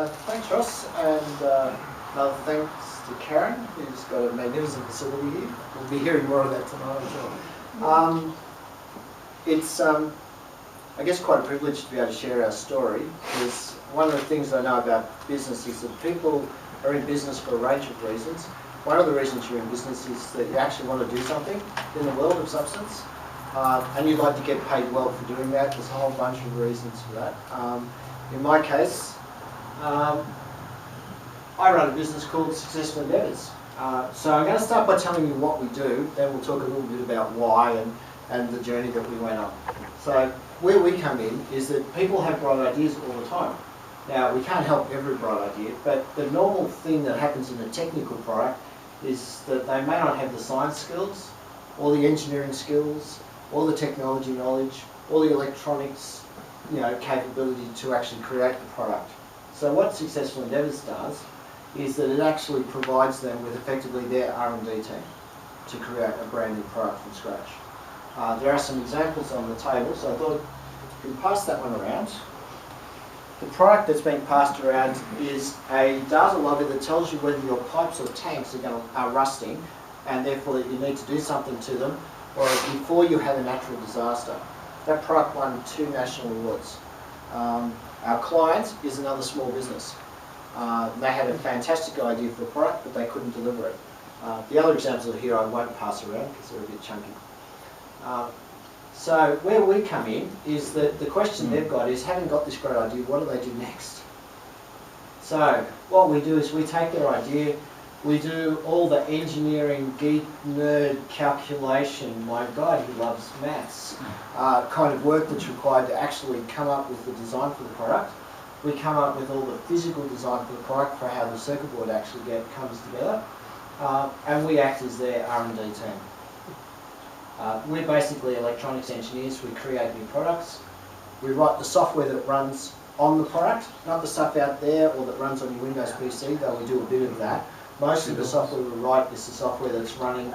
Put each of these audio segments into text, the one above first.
Thanks, Ross, and another thanks to Karen, who's got a magnificent facility here. We'll be hearing more of that tonight, I'm sure. It's, I guess, quite a privilege to be able to share our story, because one of the things I know about business is that people are in business for a range of reasons. One of the reasons you're in business is that you actually want to do something in the world of substance, and you'd like to get paid well for doing that. There's a whole bunch of reasons for that. In my case, I run a business called Successful Endeavours. So I'm going to start by telling you what we do, then we'll talk a little bit about why and the journey that we went on. So where we come in is that people have bright ideas all the time. Now, we can't help every bright idea, but the normal thing that happens in a technical product is that they may not have the science skills, or the engineering skills, or the technology knowledge, or the electronics capability to actually create the product. So what Successful Endeavours does is that it actually provides them with effectively their R&D team to create a brand new product from scratch. There are some examples on the table, so I thought we can pass that one around. The product that's being passed around is a data logger that tells you whether your pipes or tanks are rusting, and therefore that you need to do something to them, or before you have a natural disaster. That product won 2 national awards. Our client is another small business. They had a fantastic idea for a product, but they couldn't deliver it. The other examples are here I won't pass around because they're a bit chunky. So where we come in is that the question they've got is, having got this great idea, what do they do next? So what we do is we take their idea, we do all the engineering, geek, nerd, calculation, my God, he loves maths, kind of work that's required to actually come up with the design for the product. We come up with all the physical design for the product, for how the circuit board actually comes together, and we act as their R&D team. We're basically electronics engineers. We create new products. We write the software that runs on the product, not the stuff out there or that runs on your Windows PC, though we do a bit of that. Most of the software we write is the software that's running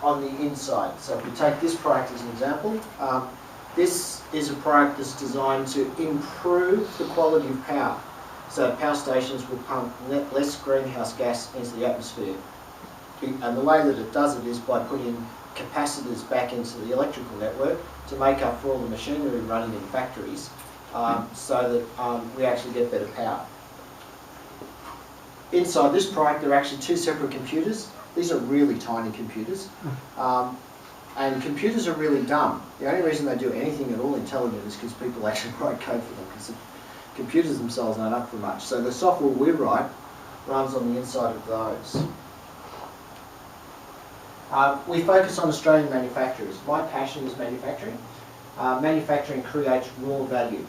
on the inside. So if we take this product as an example, this is a product that's designed to improve the quality of power. So power stations will pump less greenhouse gas into the atmosphere. And the way that it does it is by putting capacitors back into the electrical network to make up for all the machinery running in factories, so that we actually get better power. Inside this product there are actually 2 separate computers. These are really tiny computers. And computers are really dumb. The only reason they do anything at all intelligent is because people actually write code for them, because the computers themselves aren't up for much. So the software we write runs on the inside of those. We focus on Australian manufacturers. My passion is manufacturing. Manufacturing creates raw value.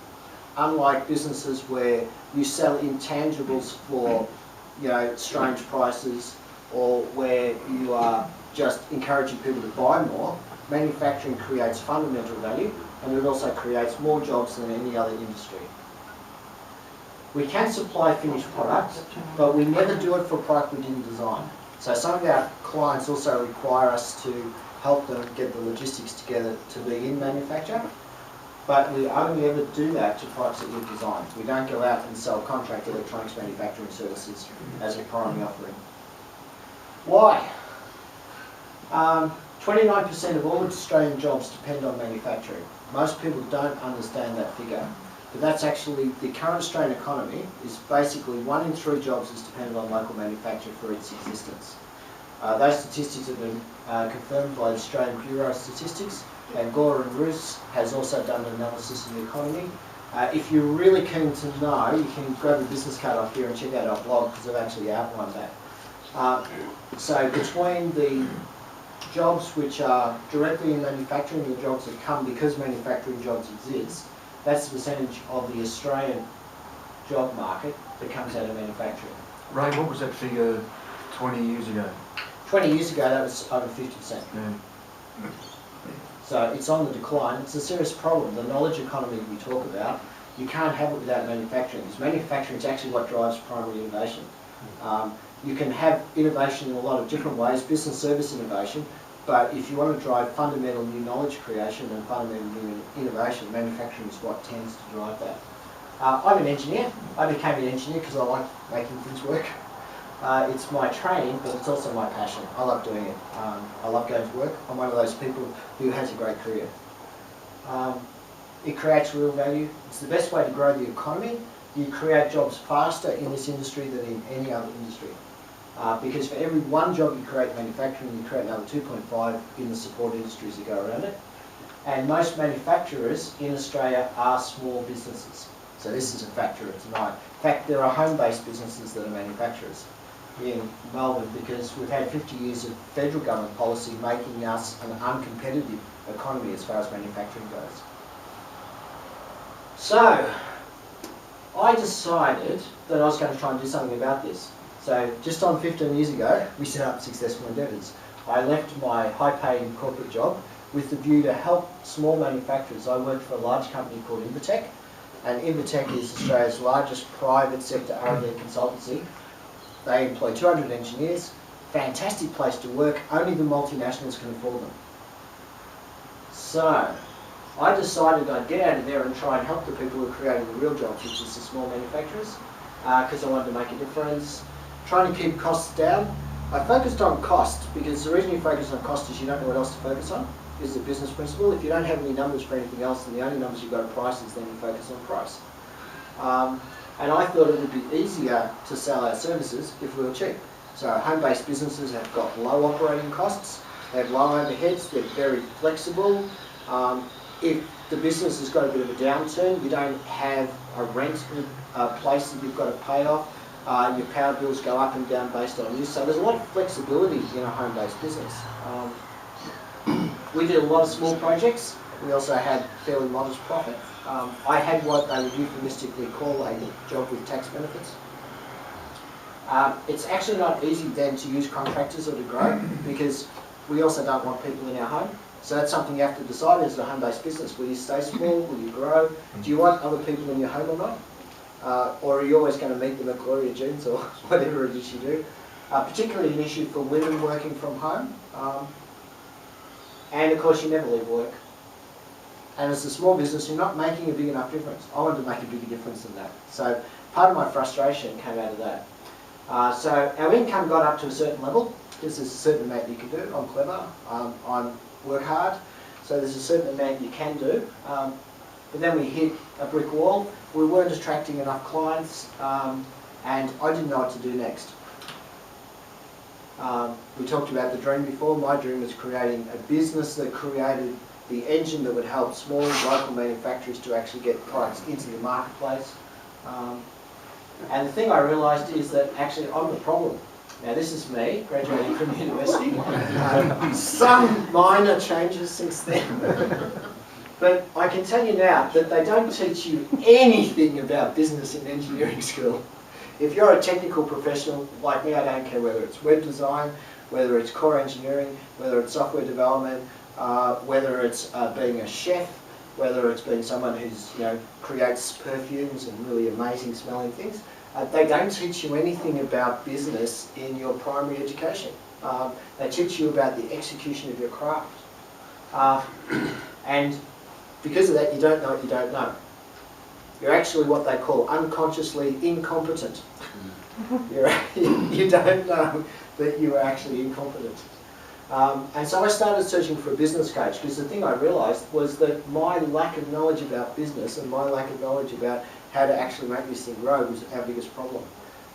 Unlike businesses where you sell intangibles for strange prices, or where you are just encouraging people to buy more, manufacturing creates fundamental value, and it also creates more jobs than any other industry. We can supply finished products, but we never do it for a product we didn't design. So some of our clients also require us to help them get the logistics together to be in manufacture, but we only ever do that to products that we've designed. We don't go out and sell contract electronics manufacturing services as a primary offering. Why? 29% of all Australian jobs depend on manufacturing. Most people don't understand that figure, but that's actually, the current Australian economy is basically 1 in 3 jobs is dependent on local manufacture for its existence. Those statistics have been confirmed by the Australian Bureau of Statistics, and Gore and Roos has also done an analysis of the economy. If you're really keen to know, you can grab a business card off here and check out our blog, because I've actually outlined that. So between the jobs which are directly in manufacturing and the jobs that come because manufacturing jobs exist, that's the percentage of the Australian job market that comes out of manufacturing. Ray, what was that figure 20 years ago? 20 years ago, that was over 50%. Yeah. So it's on the decline. It's a serious problem. The knowledge economy we talk about, you can't have it without manufacturing, because manufacturing is actually what drives primary innovation. You can have innovation in a lot of different ways, business service innovation, but if you want to drive fundamental new knowledge creation and fundamental new innovation, manufacturing is what tends to drive that. I'm an engineer. I became an engineer because I like making things work. It's my training, but it's also my passion. I love doing it. I love going to work. I'm one of those people who has a great career. It creates real value. It's the best way to grow the economy. You create jobs faster in this industry than in any other industry. Because for every one job you create in manufacturing, you create another 2.5 in the support industries that go around it. And most manufacturers in Australia are small businesses. So this is a factor tonight. In fact, there are home-based businesses that are manufacturers in Melbourne because we've had 50 years of federal government policy making us an uncompetitive economy as far as manufacturing goes. So, I decided that I was going to try and do something about this. So, just on 15 years ago, we set up Successful Endeavours. I left my high-paying corporate job with the view to help small manufacturers. I worked for a large company called Invitec, and Invitec is Australia's largest private sector R&D consultancy. They employ 200 engineers, fantastic place to work, only the multinationals can afford them. So, I decided I'd get out of there and try and help the people who are creating the real jobs, which is the small manufacturers, because I wanted to make a difference. Trying to keep costs down. I focused on cost because the reason you focus on cost is you don't know what else to focus on. Is the business principle. If you don't have any numbers for anything else, then the only numbers you've got are prices, then you focus on price. And I thought it would be easier to sell our services if we were cheap. So home-based businesses have got low operating costs, they have low overheads, they're very flexible. If the business has got a bit of a downturn, you don't have a rent place that you've got to pay off. Your power bills go up and down based on this. So there's a lot of flexibility in a home-based business. We did a lot of small projects. We also had fairly modest profit. I had what they would euphemistically call a job with tax benefits. It's actually not easy then to use contractors or to grow because we also don't want people in our home. So that's something you have to decide as a home-based business. Will you stay small? Will you grow? Do you want other people in your home or not? Or are you always going to meet them at Gloria Jean's or whatever it is you do? Particularly an issue for women working from home. And of course you never leave work. And as a small business, you're not making a big enough difference. I wanted to make a bigger difference than that. So part of my frustration came out of that. So our income got up to a certain level. There's a certain amount you can do. I'm clever. I work hard. So there's a certain amount you can do. But then we hit a brick wall. We weren't attracting enough clients. And I didn't know what to do next. We talked about the dream before. My dream was creating a business that created the engine that would help small local manufacturers to actually get products into the marketplace. And the thing I realised is that actually I'm the problem. Now this is me, graduating from university. Some minor changes since then. But I can tell you now that they don't teach you anything about business in engineering school. If you're a technical professional like me, I don't care whether it's web design, whether it's core engineering, whether it's software development, whether it's being a chef, whether it's being someone who's creates perfumes and really amazing smelling things. They don't teach you anything about business in your primary education. They teach you about the execution of your craft. And because of that, you don't know what you don't know. You're actually what they call unconsciously incompetent. You don't know that you are actually incompetent. And so I started searching for a business coach because the thing I realised was that my lack of knowledge about business and my lack of knowledge about how to actually make this thing grow was our biggest problem.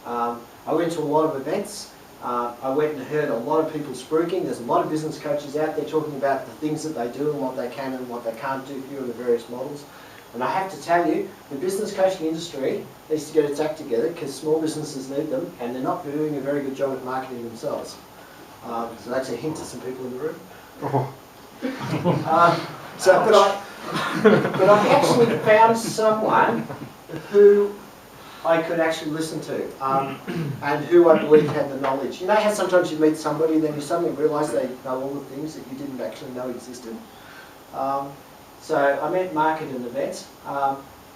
I went to a lot of events. I went and heard a lot of people spruiking. There's a lot of business coaches out there talking about the things that they do and what they can and what they can't do for you in the various models. And I have to tell you, the business coaching industry needs to get its act together because small businesses need them and they're not doing a very good job at marketing themselves. So that's a hint to some people in the room. But I actually found someone who I could actually listen to and who I believe had the knowledge. You know how sometimes you meet somebody and then you suddenly realise they know all the things that you didn't actually know existed? So I met Mark at an event.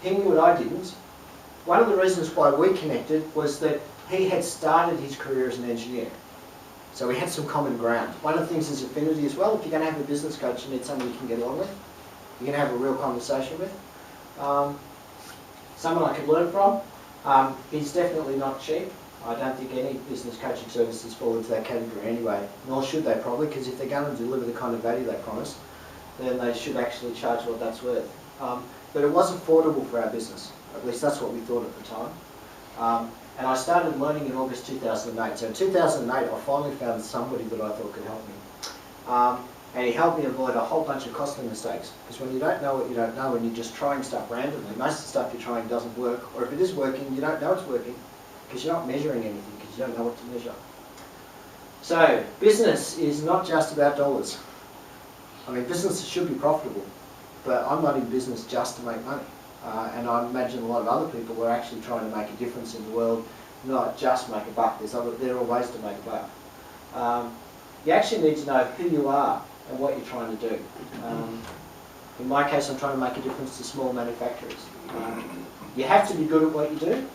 He knew what I didn't. One of the reasons why we connected was that he had started his career as an engineer. So we had some common ground. One of the things is affinity as well. If you're going to have a business coach, you need someone you can get along with. You can have a real conversation with. someone I could learn from. He's definitely not cheap. I don't think any business coaching services fall into that category anyway, nor should they probably, because if they're going to deliver the kind of value they promise, then they should actually charge what that's worth. But it was affordable for our business, at least that's what we thought at the time. And I started learning in August 2008. So in 2008 I finally found somebody that I thought could help me. And he helped me avoid a whole bunch of costly mistakes. Because when you don't know what you don't know and you're just trying stuff randomly, most of the stuff you're trying doesn't work. Or if it is working, you don't know it's working because you're not measuring anything, because you don't know what to measure. So business is not just about dollars. I mean, businesses should be profitable, but I'm not in business just to make money. And I imagine a lot of other people are actually trying to make a difference in the world, not just make a buck. There are ways to make a buck. You actually need to know who you are and what you're trying to do. In my case, I'm trying to make a difference to small manufacturers. You have to be good at what you do,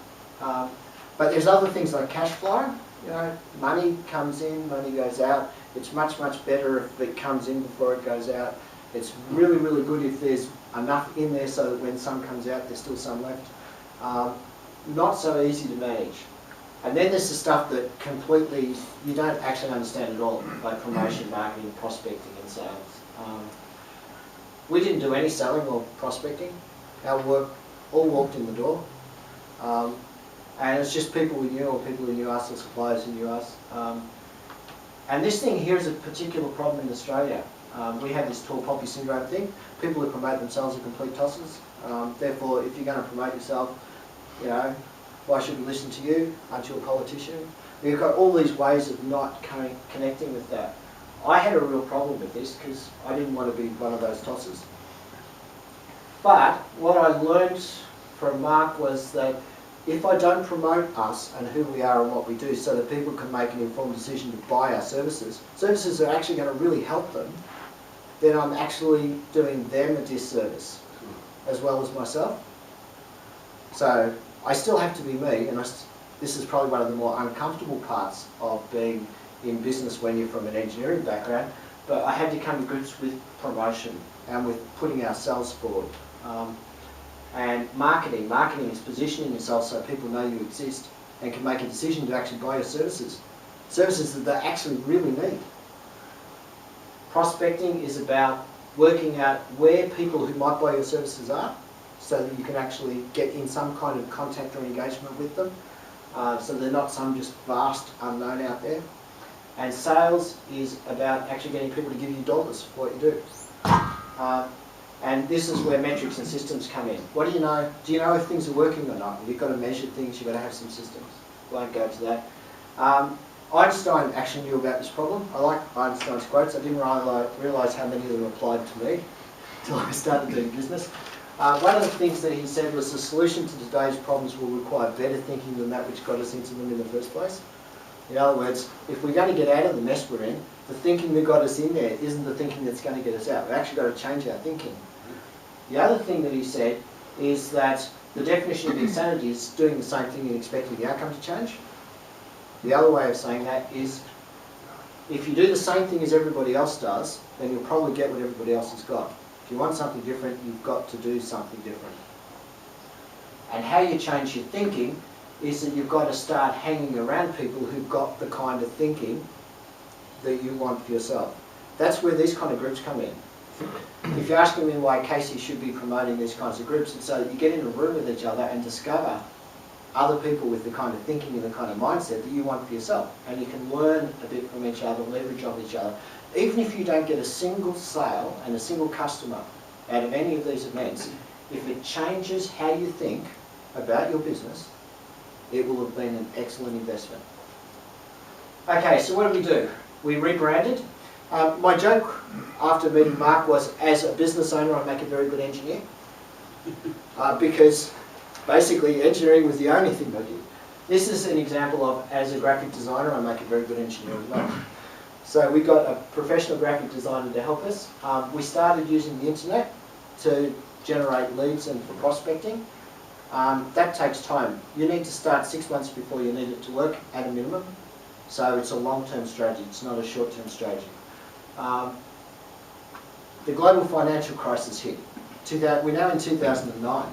but there's other things like cash flow. You know, money comes in, money goes out. It's much, much better if it comes in before it goes out. It's really, really good if there's enough in there so that when some comes out, there's still some left. Not so easy to manage. And then there's the stuff that completely, you don't actually understand at all, like promotion, marketing, prospecting and sales. We didn't do any selling or prospecting. Our work all walked in the door. And it's just people we knew or people who knew us or suppliers who knew us. And this thing here is a particular problem in Australia. We have this tall poppy syndrome thing. People who promote themselves are complete tossers. Therefore, if you're going to promote yourself, you know, why should we listen to you? Aren't you a politician? We've got all these ways of not connecting with that. I had a real problem with this because I didn't want to be one of those tossers. But what I learned from Mark was that if I don't promote us and who we are and what we do so that people can make an informed decision to buy our services, services that are actually going to really help them, then I'm actually doing them a disservice as well as myself. So I still have to be me, and this is probably one of the more uncomfortable parts of being in business when you're from an engineering background, but I had to come to grips with promotion and with putting ourselves forward. And marketing is positioning yourself so people know you exist and can make a decision to actually buy your services. Services that they actually really need. Prospecting is about working out where people who might buy your services are so that you can actually get in some kind of contact or engagement with them. So they're not some just vast unknown out there. And sales is about actually getting people to give you dollars for what you do. And this is where metrics and systems come in. What do you know? Do you know if things are working or not? You've got to measure things, you've got to have some systems. Won't go to that. Einstein actually knew about this problem. I like Einstein's quotes. I didn't realise how many of them applied to me until I started doing business. One of the things that he said was the solution to today's problems will require better thinking than that which got us into them in the first place. In other words, if we're going to get out of the mess we're in, the thinking that got us in there isn't the thinking that's going to get us out. We've actually got to change our thinking. The other thing that he said is that the definition of insanity is doing the same thing and expecting the outcome to change. The other way of saying that is if you do the same thing as everybody else does, then you'll probably get what everybody else has got. If you want something different, you've got to do something different. And how you change your thinking is that you've got to start hanging around people who've got the kind of thinking that you want for yourself. That's where these kind of groups come in. If you're asking me why Casey should be promoting these kinds of groups, it's so that you get in a room with each other and discover other people with the kind of thinking and the kind of mindset that you want for yourself. And you can learn a bit from each other, leverage off each other. Even if you don't get a single sale and a single customer out of any of these events, if it changes how you think about your business, it will have been an excellent investment. Okay, so what did we do? We rebranded. My joke after meeting Mark was, as a business owner, I make a very good engineer. Because basically engineering was the only thing I did. This is an example of, as a graphic designer, I make a very good engineer as well. So we got a professional graphic designer to help us. We started using the internet to generate leads and for prospecting. That takes time. You need to start 6 months before you need it to work at a minimum. So it's a long-term strategy, it's not a short-term strategy. The global financial crisis hit. We're now in 2009.